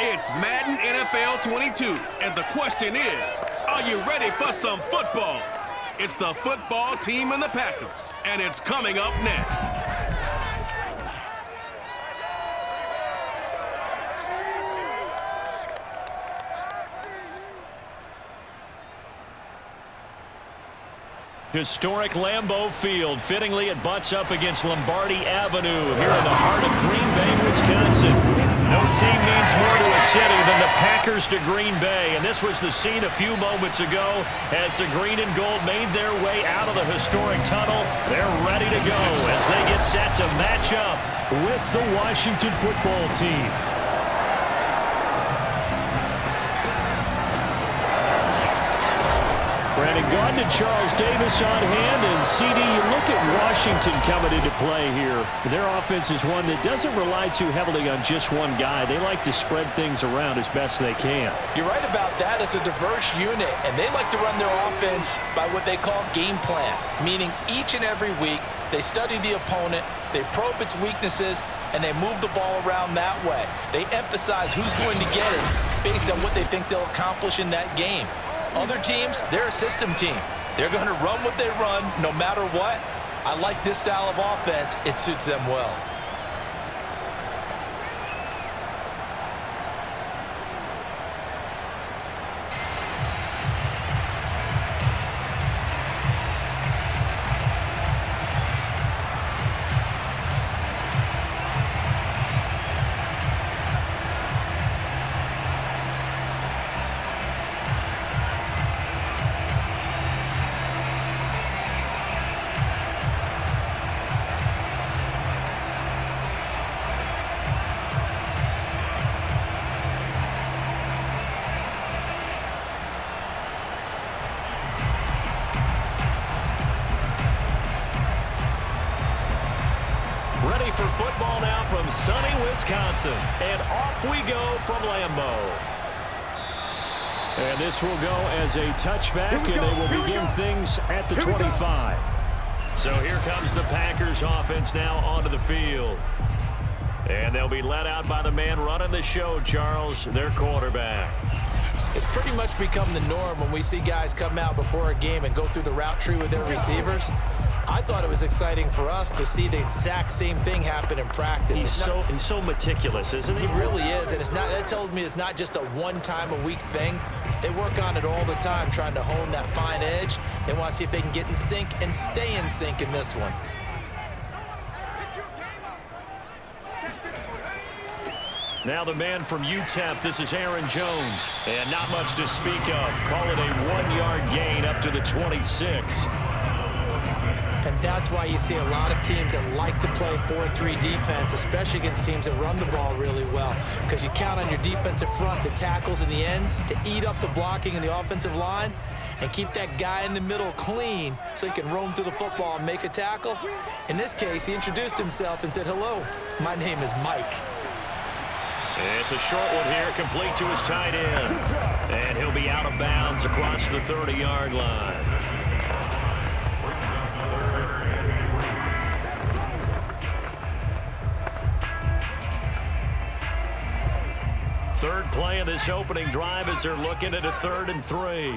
It's Madden NFL 22, and the question is, are you ready for some football? It's the football team and the Packers, and it's coming up next. Historic Lambeau Field. Fittingly, it butts up against Lombardi Avenue here in the heart of Green Bay, Wisconsin. No team means more to a city than the Packers to Green Bay, and this was the scene a few moments ago as the green and gold made their way out of the historic tunnel. They're ready to go as they get set to match up with the Washington football team. Brandon Gaudin and Charles Davis on hand, and CD, you look at Washington coming into play here. Their offense is one that doesn't rely too heavily on just one guy. They like to spread things around as best they can. You're right about that. It's a diverse unit, and they like to run their offense by what they call game plan, meaning each and every week they study the opponent, they probe its weaknesses, and they move the ball around that way. They emphasize who's going to get it based on what they think they'll accomplish in that game. Other teams, they're a system team. They're going to run what they run no matter what. I like this style of offense. It suits them well. Ready for football now from sunny Wisconsin. And off we go from Lambeau. And this will go as a touchback, and they will begin things at the 25. So here comes the Packers offense now onto the field. And they'll be led out by the man running the show, Charles, their quarterback. It's pretty much become the norm when we see guys come out before a game and go through the route tree with their receivers. I thought it was exciting for us to see the exact same thing happen in practice. He's so meticulous, isn't he? He really is, and that tells me it's not just a one-time-a-week thing. They work on it all the time, trying to hone that fine edge. They want to see if they can get in sync and stay in sync in this one. Now the man from UTEP, this is Aaron Jones. And not much to speak of. Call it a 1-yard gain up to the 26. And that's why you see a lot of teams that like to play 4-3 defense, especially against teams that run the ball really well, because you count on your defensive front, the tackles and the ends, to eat up the blocking in the offensive line and keep that guy in the middle clean so he can roam to the football and make a tackle. In this case, he introduced himself and said, "Hello, my name is Mike." It's a short one here, complete to his tight end. And he'll be out of bounds across the 30-yard line. Third play of this opening drive as they're looking at a 3rd and 3.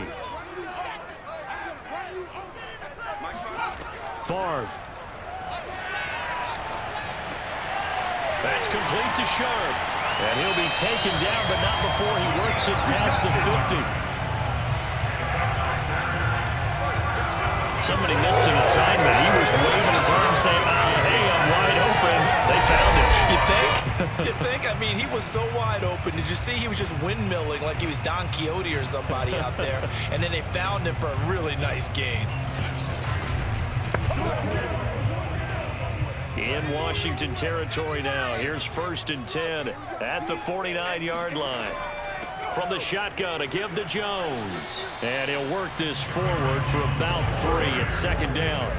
Favre. That's complete to Sharp. And he'll be taken down, but not before he works it past the 50. Somebody missed an assignment. He was waving his arm saying, hey, I'm wide open. They found it. You think? You think? I mean, he was so wide open. Did you see he was just windmilling like he was Don Quixote or somebody out there? And then they found him for a really nice gain. In Washington territory now. Here's 1st and 10 at the 49-yard line. From the shotgun, a give to Jones. And he'll work this forward for about 3 at 2nd down.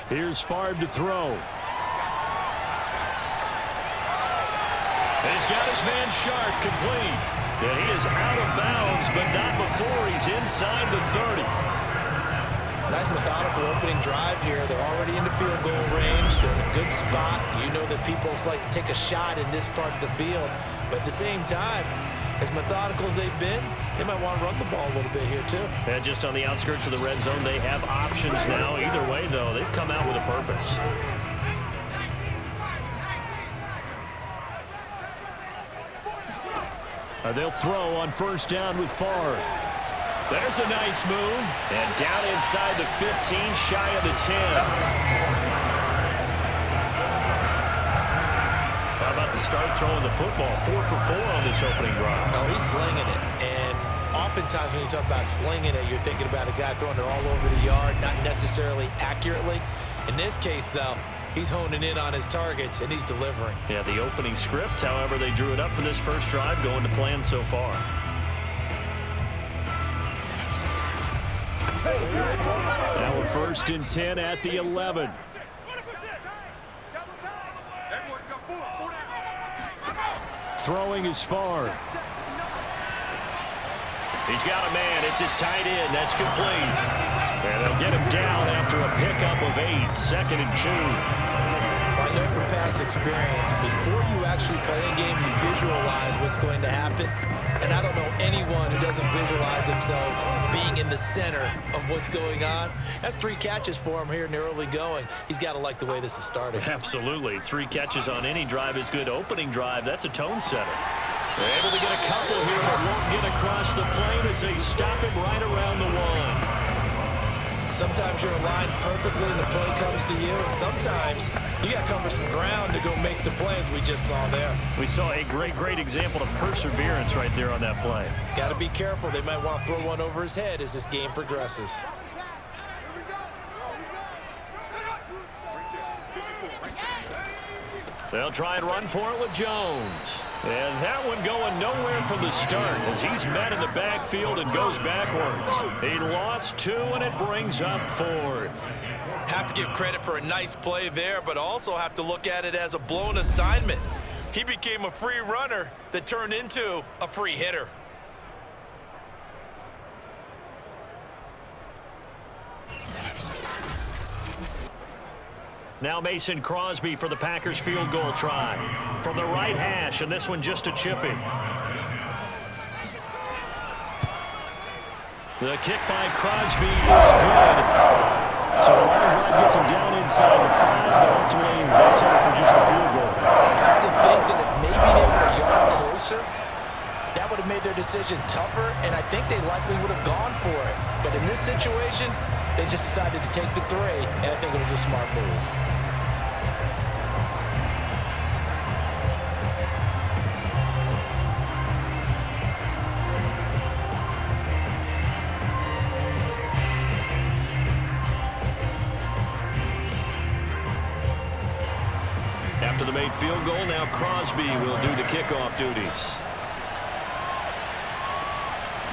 Here's Favre to throw. He's got his man Sharp complete. And he is out of bounds, but not before he's inside the 30. Nice methodical opening drive here. They're already in the field goal range. They're in a good spot. You know that people like to take a shot in this part of the field. But at the same time, as methodical as they've been, they might want to run the ball a little bit here too. And just on the outskirts of the red zone, they have options now. Either way, though, they've come out with a purpose. They'll throw on first down with Favre. There's a nice move. And down inside the 15, shy of the 10. How about the start throwing the football? 4 for 4 on this opening drive. Oh, he's slinging it. And oftentimes when you talk about slinging it, you're thinking about a guy throwing it all over the yard, not necessarily accurately. In this case, though, he's honing in on his targets, and he's delivering. Yeah, the opening script, however, they drew it up for this first drive, going to plan so far. Now a 1st and 10 at the 11. Throwing is Favre. He's got a man. It's his tight end. That's complete. And they'll get him down after a pickup of 8. 2nd and 2. I know from past experience, before you actually play a game, you visualize what's going to happen. And I don't know anyone who doesn't visualize themselves being in the center of what's going on. That's 3 catches for him here in the early going. He's got to like the way this is starting. Absolutely. 3 catches on any drive is good. Opening drive, that's a tone setter. They're able to get a couple here, but won't get across the plane as they stop him right around the 1. Sometimes you're aligned perfectly and the play comes to you, and sometimes you got to cover some ground to go make the play, as we just saw there. We saw a great example of perseverance right there on that play. Got to be careful. They might want to throw one over his head as this game progresses. They'll try and run for it with Jones. And that one going nowhere from the start as he's met in the backfield and goes backwards. He lost 2, and it brings up 4th. Have to give credit for a nice play there, but also have to look at it as a blown assignment. He became a free runner that turned into a free hitter. Now Mason Crosby for the Packers field goal try. From the right hash, and this one just a chippy. The kick by Crosby is good. So the long drive gets him down inside the 5, but ultimately they settle for just the field goal. I have to think that if maybe they were a yard closer, that would have made their decision tougher, and I think they likely would have gone for it. But in this situation, they just decided to take the 3, and I think it was a smart move. After the made field goal, now Crosby will do the kickoff duties.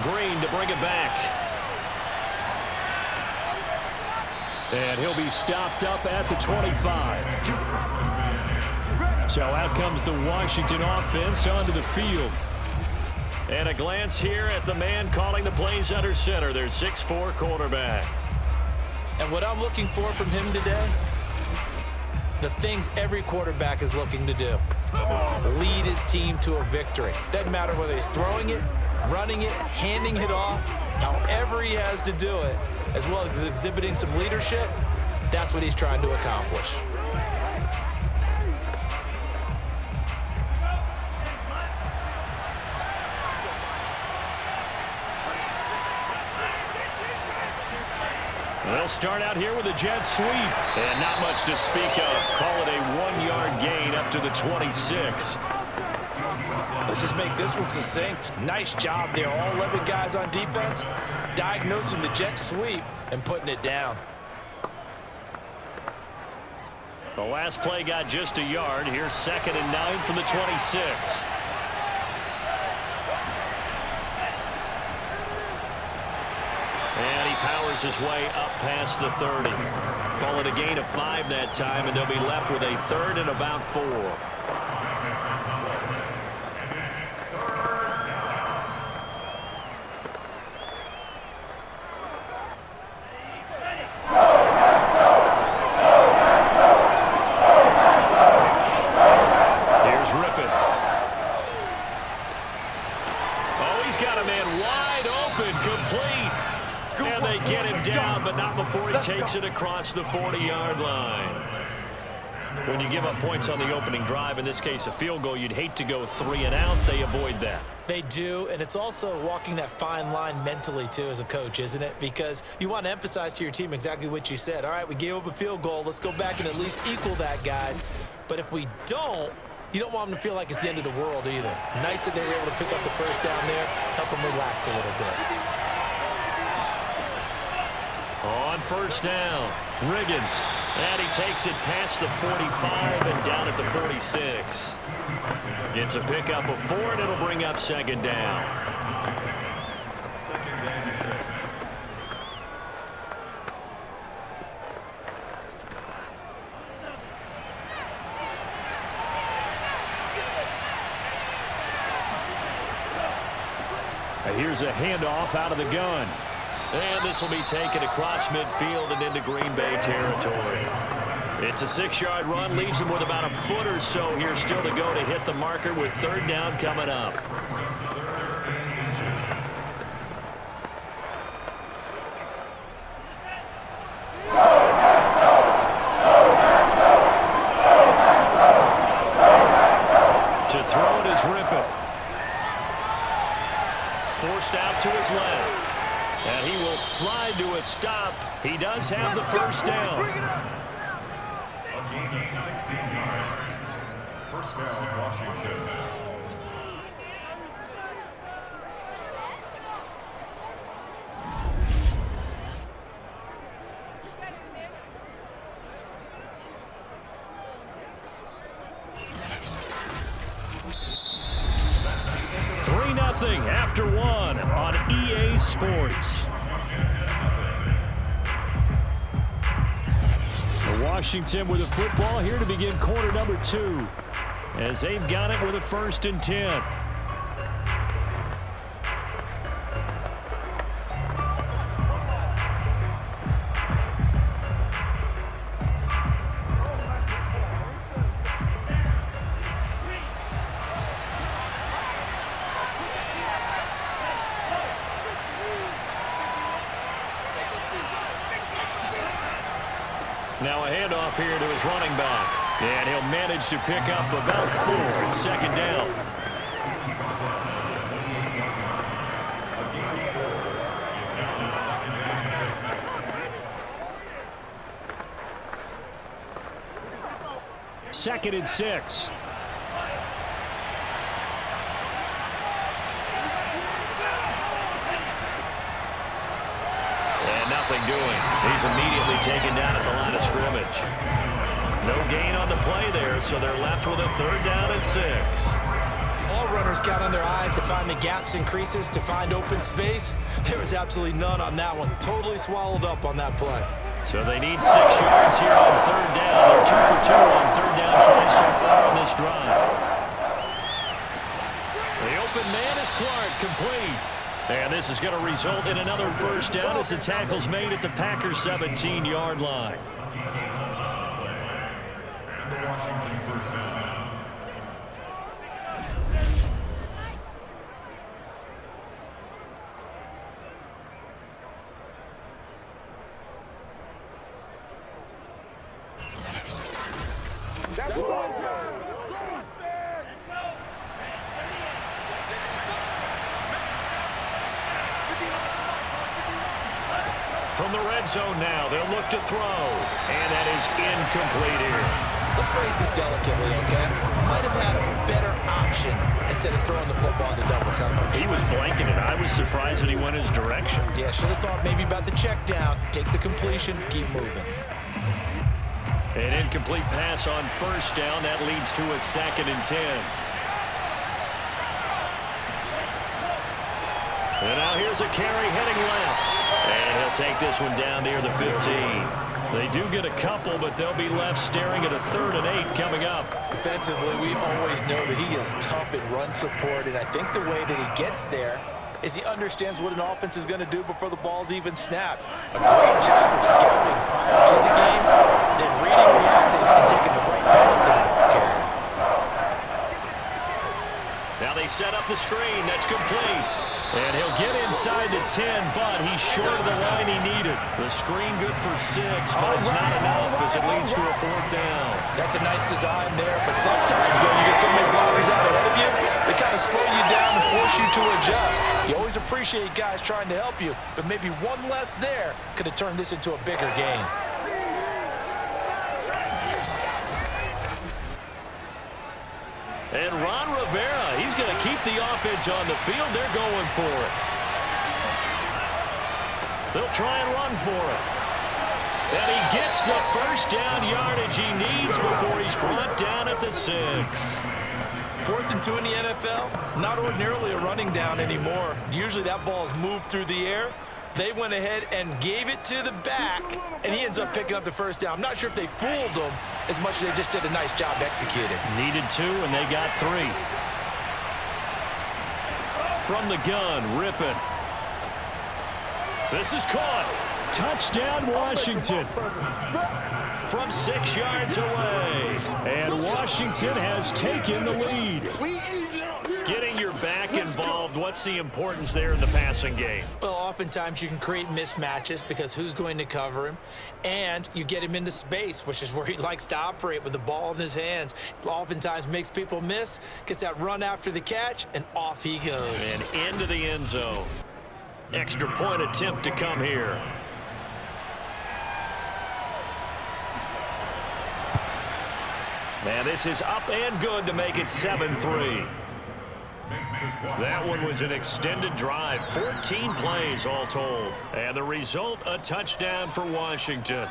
Green to bring it back. And he'll be stopped up at the 25. So out comes the Washington offense onto the field. And a glance here at the man calling the plays under center, their 6'4" quarterback. And what I'm looking for from him today, the things every quarterback is looking to do. Lead his team to a victory. Doesn't matter whether he's throwing it, running it, handing it off, however he has to do it, as well as exhibiting some leadership, that's what he's trying to accomplish. They'll start out here with a jet sweep. And not much to speak of. Call it a 1-yard gain up to the 26. Let's just make this one succinct. Nice job there. All 11 guys on defense diagnosing the jet sweep and putting it down. The last play got just a yard. Here's 2nd and 9 from the 26. And he powers his way up past the 30. Call it a gain of 5 that time, and they'll be left with a 3rd and about 4. it across the 40-yard line. When you give up points on the opening drive, in this case a field goal, you'd hate to go 3 and out. They avoid that. They do, and it's also walking that fine line mentally, too, as a coach, isn't it? Because you want to emphasize to your team exactly what you said. All right, we gave up a field goal. Let's go back and at least equal that, guys. But if we don't, you don't want them to feel like it's the end of the world either. Nice that they were able to pick up the first down there, help them relax a little bit. On first down, Riggins. And he takes it past the 45 and down at the 46. It's a pickup of 4, and it'll bring up second down. Second down 6. And here's a handoff out of the gun. And this will be taken across midfield and into Green Bay territory. It's a 6-yard run, leaves him with about a foot or so here still to go to hit the marker with third down coming up. To throw it is Rypien. Forced out to his left. And he will slide to a stop. He does have the first down. A gain of 16 yards. First down, Washington. After 1 on EA Sports. So Washington with the football here to begin quarter number 2 as they've got it with a 1st and 10. Now a handoff here to his running back. And he'll manage to pick up about 4. It's second down. Second and 6. Nothing doing. He's immediately taken down at the line of scrimmage. No gain on the play there, so they're left with a 3rd down and 6. All runners count on their eyes to find the gaps and creases, to find open space. There was absolutely none on that one. Totally swallowed up on that play. So they need 6 yards here on 3rd down. They're 2 for 2 on 3rd down tries so far on this drive. The open man is Clark, complete. And this is going to result in another first down as the tackle's made at the Packers' 17-yard line. The Washington first down. From the red zone now, they'll look to throw. And that is incomplete here. Let's phrase this delicately, okay? Might have had a better option instead of throwing the football into double coverage. He was blanketed. I was surprised that he went his direction. Yeah, should have thought maybe about the check down. Take the completion, keep moving. An incomplete pass on first down. That leads to a 2nd and 10. And now here's a carry heading left. And he'll take this one down near the 15. They do get a couple, but they'll be left staring at a 3rd and 8 coming up. Defensively, we always know that he is tough in run support, and I think the way that he gets there is he understands what an offense is going to do before the ball's even snapped. A great job of scouting prior to the game, then reading, reacting, and taking the right path to the carry. Now they set up the screen. That's complete. And he'll get inside the 10, but he's short of the line he needed. The screen good for 6, but it's not enough as it leads to a 4th down. That's a nice design there, but sometimes, though, you get so many blockers out ahead of you, they kind of slow you down and force you to adjust. You always appreciate guys trying to help you, but maybe one less there could have turned this into a bigger game. And Ron Rivera, he's going to keep the offense on the field. They're going for it. They'll try and run for it. And he gets the first down yardage he needs before he's brought down at the 6. 4th and 2 in the NFL, not ordinarily a running down anymore. Usually that ball is moved through the air. They went ahead and gave it to the back, and he ends up picking up the first down. I'm not sure if they fooled him as much as they just did a nice job executing. Needed 2, and they got 3. From the gun, Rypien. This is caught. Touchdown, Washington. From 6 yards away. And Washington has taken the lead. Getting your back involved, what's the importance there in the passing game? Well, oftentimes you can create mismatches because who's going to cover him, and you get him into space, which is where he likes to operate with the ball in his hands. Oftentimes makes people miss, gets that run after the catch, and off he goes. And into the end zone. Extra point attempt to come here. And this is up and good to make it 7-3. That one was an extended drive, 14 plays all told. And the result, a touchdown for Washington.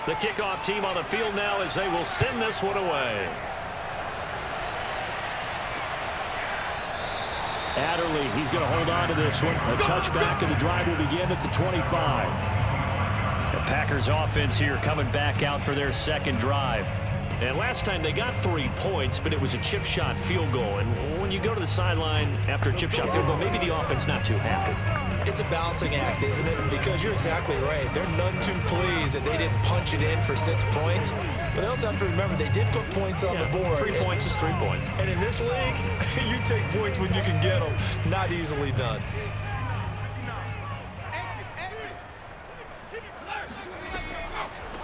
The kickoff team on the field now as they will send this one away. Adderley, he's going to hold on to this one. A touchback, and the drive will begin at the 25. The Packers offense here coming back out for their second drive. And last time they got 3 points, but it was a chip shot field goal. And when you go to the sideline after a chip shot field goal, maybe the offense not too happy. It's a balancing act, isn't it? Because you're exactly right. They're none too pleased that they didn't punch it in for 6 points. But they also have to remember they did put points on the board. 3 points is 3 points. And in this league, you take points when you can get them. Not easily done.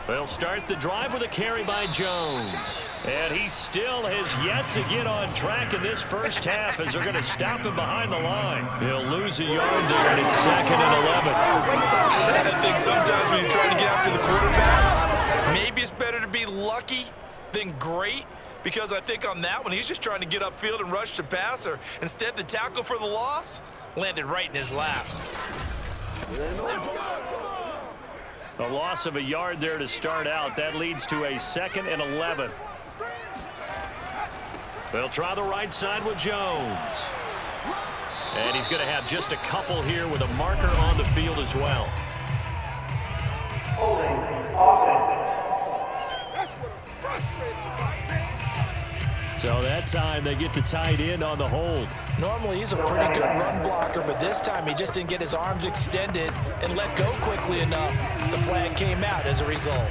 They'll start the drive with a carry by Jones. And he still has yet to get on track in this first half as they're going to stop him behind the line. He'll lose a yard there, and it's 2nd and 11. I think sometimes when you're trying to get after the quarterback, maybe it's better to be lucky than great, because I think on that one, he's just trying to get upfield and rush the passer. Instead, the tackle for the loss landed right in his lap. A loss of a yard there to start out. That leads to a 2nd and 11. They'll try the right side with Jones. And he's going to have just a couple here with a marker on the field as well. So that time they get the tight end on the hold. Normally he's a pretty good run blocker, but this time he just didn't get his arms extended and let go quickly enough. The flag came out as a result.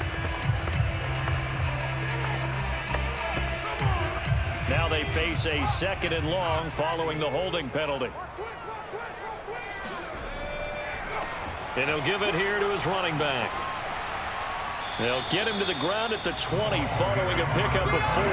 Now they face a 2nd and long following the holding penalty. And he'll give it here to his running back. They'll get him to the ground at the 20 following a pickup of 4.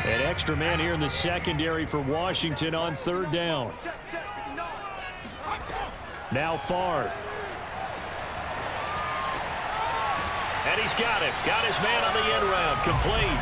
An extra man here in the secondary for Washington on 3rd down. Now Favre. And he's got it. Got his man on the end round. Complete.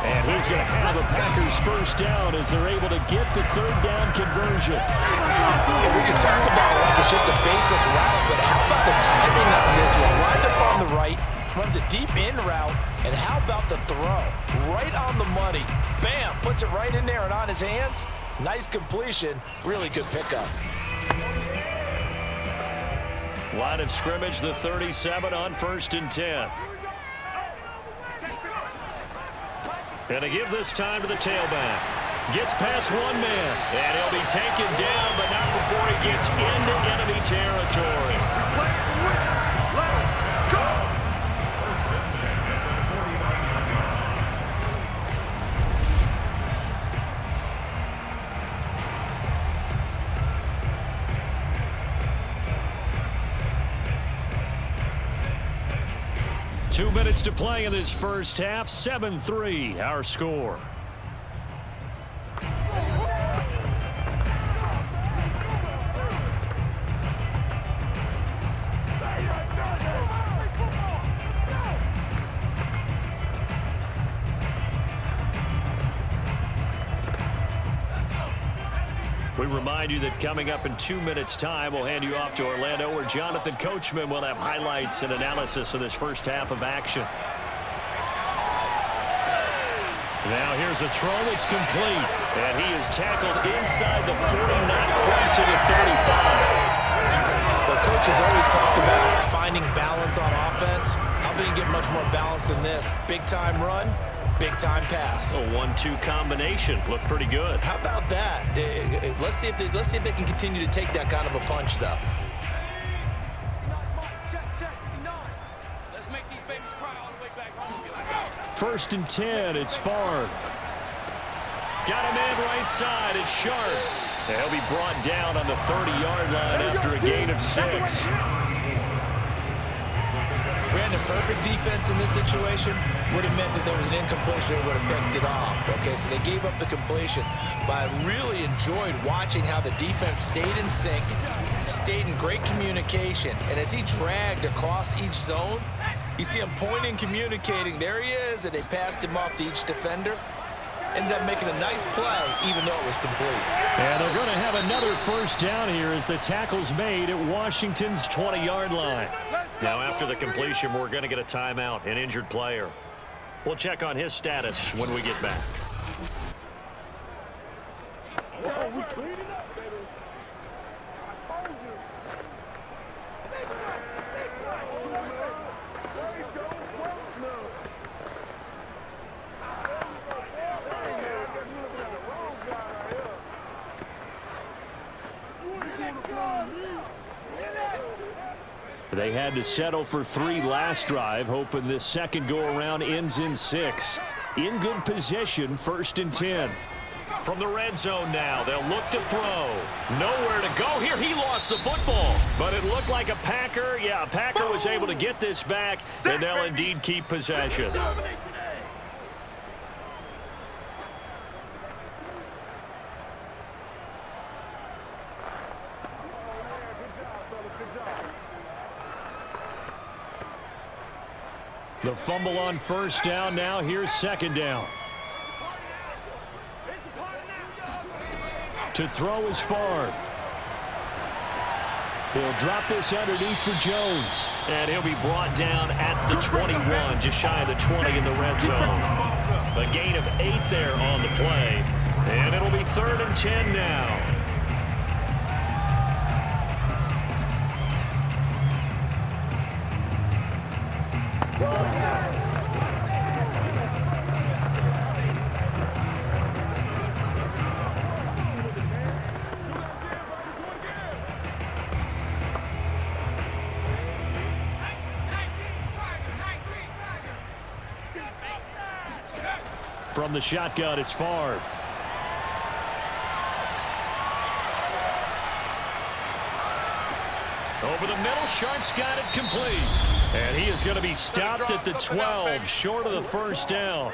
And he's going to have a Packers first down as they're able to get the third down conversion. We can talk about it like it's just a basic route, but how about the timing on this one? Lined up on the right, runs a deep in route, and how about the throw? Right on the money. Bam, puts it right in there and on his hands. Nice completion. Really good pickup. Line of scrimmage, the 37 on 1st and 10. And to give this time to the tailback. Gets past one man. And he'll be taken down, but not before he gets into enemy territory. Let's go! First and 10 at the 49-yard line. 2 minutes to play in this first half. 7-3, our score. We remind you that coming up in 2 minutes' time, we'll hand you off to Orlando, where Jonathan Coachman will have highlights and analysis of this first half of action. Now here's a throw that's complete, and he is tackled inside the 40, not quite to the 35. The coaches always talk about finding balance on offense. How can you get much more balance than this? Big-time run, big-time pass. A 1-2 combination. Looked pretty good. How about that? Let's see if they can continue to take that kind of a punch, though. Let's make these babies cry all the way back home. 1st and 10, it's Favre. Got a man right side, it's Sharp. And he'll be brought down on the 30-yard line after a gain of 6. Brandon, perfect defense in this situation would have meant that there was an incompletion and would have picked it off. Okay, so they gave up the completion. But I really enjoyed watching how the defense stayed in sync, stayed in great communication. And as he dragged across each zone, you see him pointing, communicating. There he is, and they passed him off to each defender. Ended up making a nice play, even though it was complete. And they're going to have another first down here as the tackle's made at Washington's 20-yard line. Now, after the completion, we're going to get a timeout, an injured player. We'll check on his status when we get back. They had to settle for 3 last drive, hoping this second go-around ends in 6. In good position, 1st and 10. From the red zone now, they'll look to throw. Nowhere to go here. He lost the football, but it looked like a Packer. Yeah, a Packer was able to get this back, and they'll indeed keep possession. The fumble on 1st down. Now here's 2nd down. To throw is Favre. He'll drop this underneath for Jones. And he'll be brought down at the 21, just shy of the 20 in the red zone. A gain of 8 there on the play. And it'll be 3rd and 10 now. From the shotgun, it's Favre. Over the middle, Sharp's got it complete. And he is going to be stopped at the 12, short of the 1st down.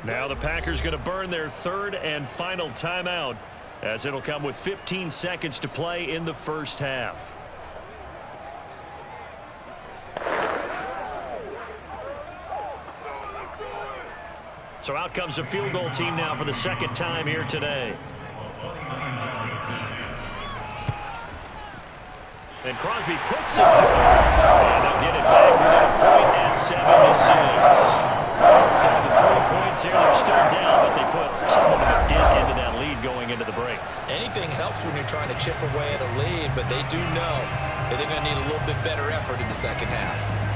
Now the Packers going to burn their 3rd and final timeout, as it'll come with 15 seconds to play in the first half. So out comes a field goal team now for the second time here today. And Crosby pricks it through. And they'll get it back within a point at 7-6. So the 3 points here, they're still down, but they put somewhat of a dent into that lead going into the break. Anything helps when you're trying to chip away at a lead, but they do know that they're going to need a little bit better effort in the second half.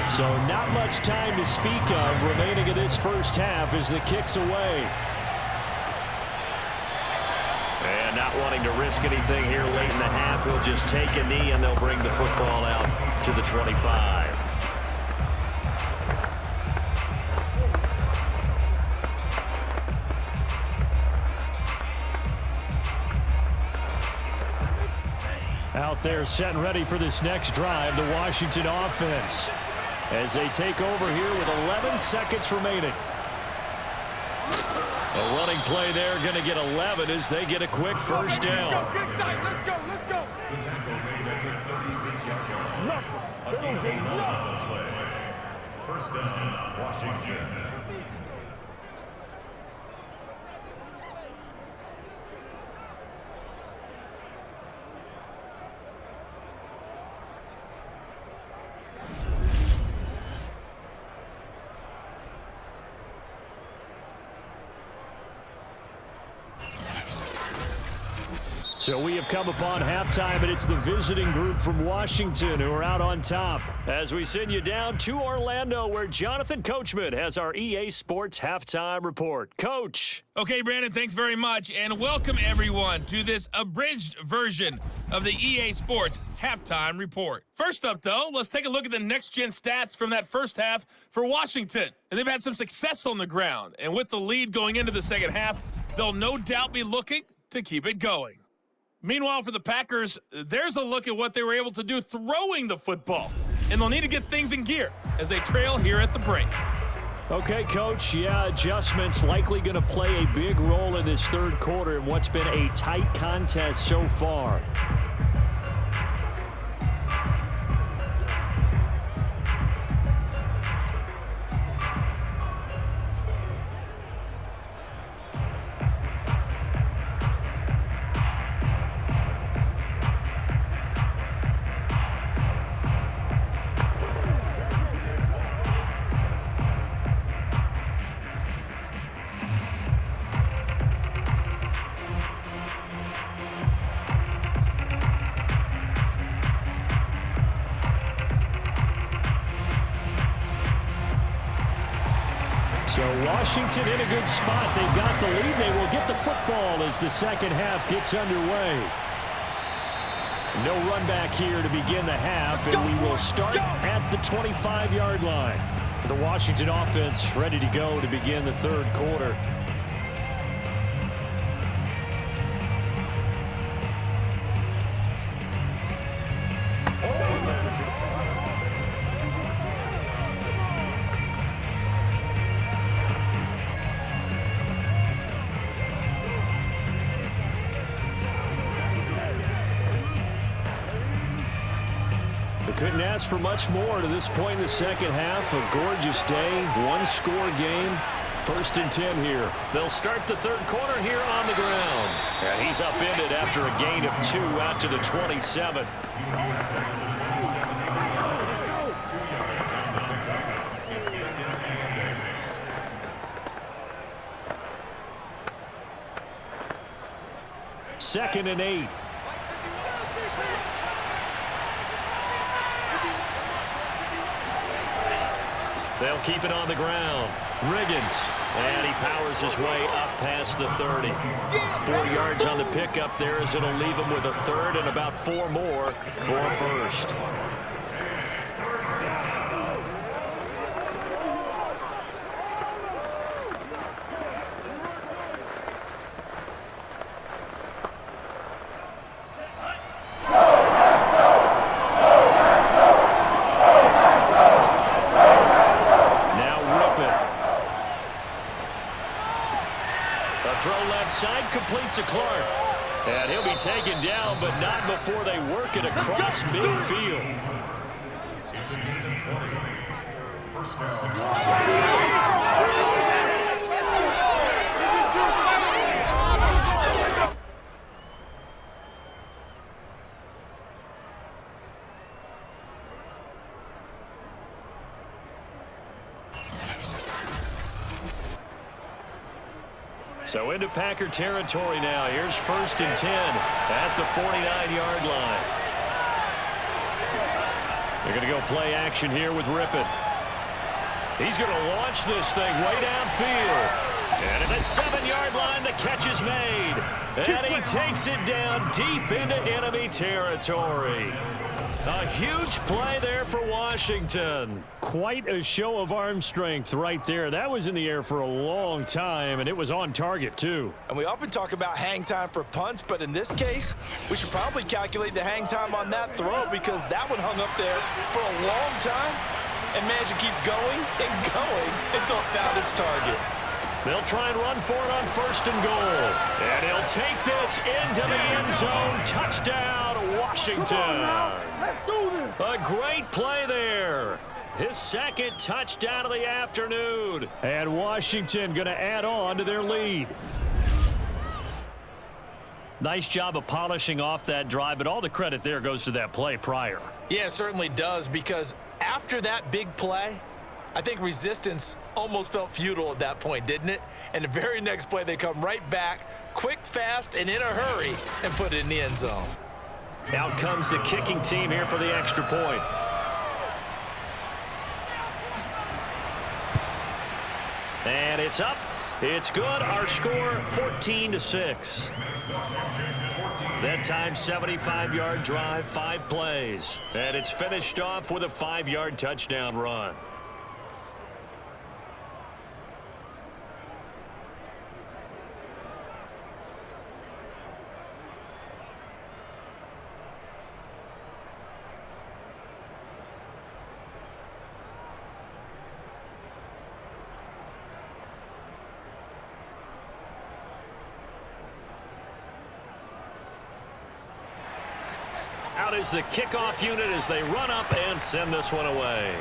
So not much time to speak of remaining in this first half as the kick's away. And not wanting to risk anything here late in the half, he'll just take a knee and they'll bring the football out to the 25. Out there set and ready for this next drive, the Washington offense, as they take over here with 11 seconds remaining. A running play there, going to get 11 as they get a quick first down. Let's go. The tackle made at the 36-yard line. A gain of play. First down, Washington. So we have come upon halftime, and it's the visiting group from Washington who are out on top. As we send you down to Orlando, where Jonathan Coachman has our EA Sports Halftime Report. Coach. Okay, Brandon, thanks very much, and welcome everyone to this abridged version of the EA Sports Halftime Report. First up, though, let's take a look at the next-gen stats from that first half for Washington. And they've had some success on the ground, and with the lead going into the second half, they'll no doubt be looking to keep it going. Meanwhile, for the Packers, there's a look at what they were able to do throwing the football, and they'll need to get things in gear as they trail here at the break. Okay, Coach, adjustments likely going to play a big role in this third quarter in what's been a tight contest so far. So Washington in a good spot. They've got the lead. They will get the football as the second half gets underway. No run back here to begin the half, and we will start at the 25-yard line. The Washington offense ready to go to begin the third quarter. Couldn't ask for much more to this point in the second half. A gorgeous day, one-score game. 1st and 10 here. They'll start the third quarter here on the ground. And he's upended after a gain of 2 out to the 27. Second and 8. They'll keep it on the ground. Riggins, and he powers his way up past the 30. 4 yards on the pickup there as it'll leave him with a third and about 4 more for a first. taken down, but not before they work it across midfield. It's a gain of 20. First down. So into Packer territory now. Here's 1st and 10 at the 49-yard line. They're going to go play action here with Rypien. He's going to launch this thing way downfield. And at the 7-yard line, the catch is made. And he takes it down deep into enemy territory. A huge play there for Washington. Quite a show of arm strength right there. That was in the air for a long time, and it was on target, too. And we often talk about hang time for punts, but in this case, we should probably calculate the hang time on that throw because that one hung up there for a long time and managed to keep going and going until it found its target. They'll try and run for it on 1st and goal. And he'll take this into the end zone. Touchdown, Washington. Let's do this. A great play there. His 2nd touchdown of the afternoon. And Washington going to add on to their lead. Nice job of polishing off that drive, but all the credit there goes to that play prior. Yeah, it certainly does, because after that big play, I think resistance almost felt futile at that point, didn't it? And the very next play, they come right back, quick, fast, and in a hurry, and put it in the end zone. Out comes the kicking team here for the extra point. And it's up. It's good. Our score, 14-6. That time, 75-yard drive, 5 plays. And it's finished off with a 5-yard touchdown run. Out is the kickoff unit as they run up and send this one away.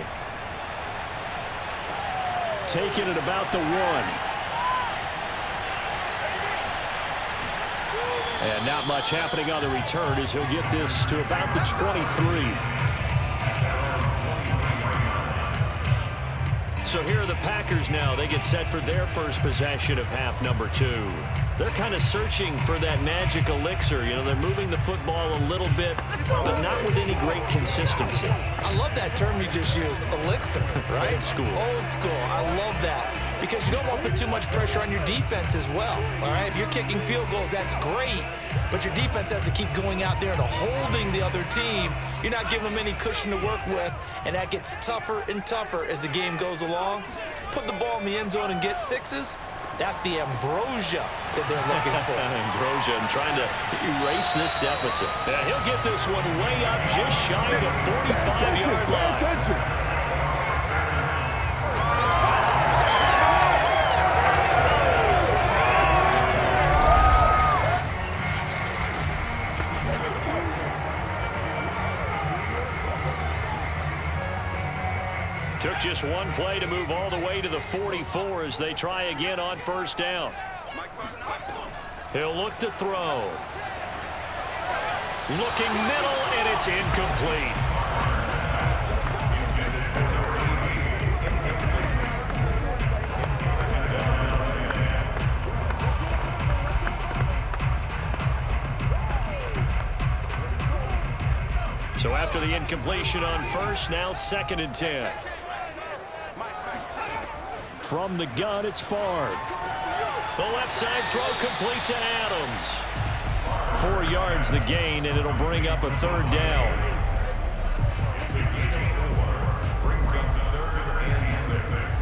Taking it about the 1. And not much happening on the return as he'll get this to about the 23. So here are the Packers now. They get set for their first possession of half number 2. They're kind of searching for that magic elixir. You know, they're moving the football a little bit, but not with any great consistency. I love that term you just used, elixir, right? Old school. Old school. I love that because you don't want to put too much pressure on your defense as well, all right? If you're kicking field goals, that's great, but your defense has to keep going out there and holding the other team. You're not giving them any cushion to work with, and that gets tougher and tougher as the game goes along. Put the ball in the end zone and get 6s. That's the ambrosia that they're looking for. Ambrosia and trying to erase this deficit. Yeah, he'll get this one way up just shy of the 45-yard line. Took just one play to move all the way to the 44 as they try again on 1st down. He'll look to throw. Looking middle, and it's incomplete. So after the incompletion on 1st, now 2nd and 10. From the gun, it's Favre. The left side throw complete to Adams. 4 yards the gain, and it'll bring up a 3rd down. Brings up 3rd and 6.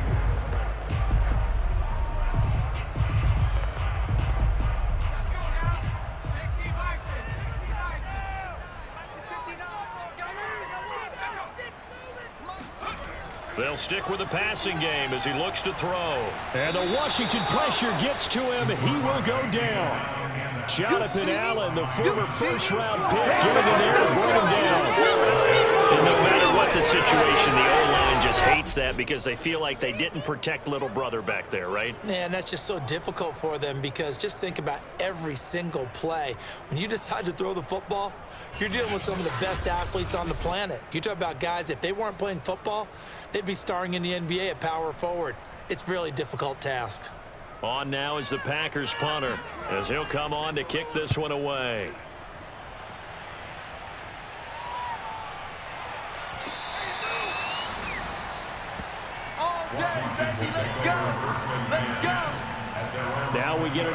They'll stick with the passing game as he looks to throw. And the Washington pressure gets to him. He will go down. Jonathan Allen, the former first-round pick, getting in there to bring him down. And no matter what the situation, the O-line just hates that because they feel like they didn't protect little brother back there, right? Yeah, and that's just so difficult for them because just think about every single play. When you decide to throw the football, you're dealing with some of the best athletes on the planet. You talk about guys, if they weren't playing football, they'd be starring in the NBA at power forward. It's a really difficult task. On now is the Packers punter, as he'll come on to kick this one away. Now we get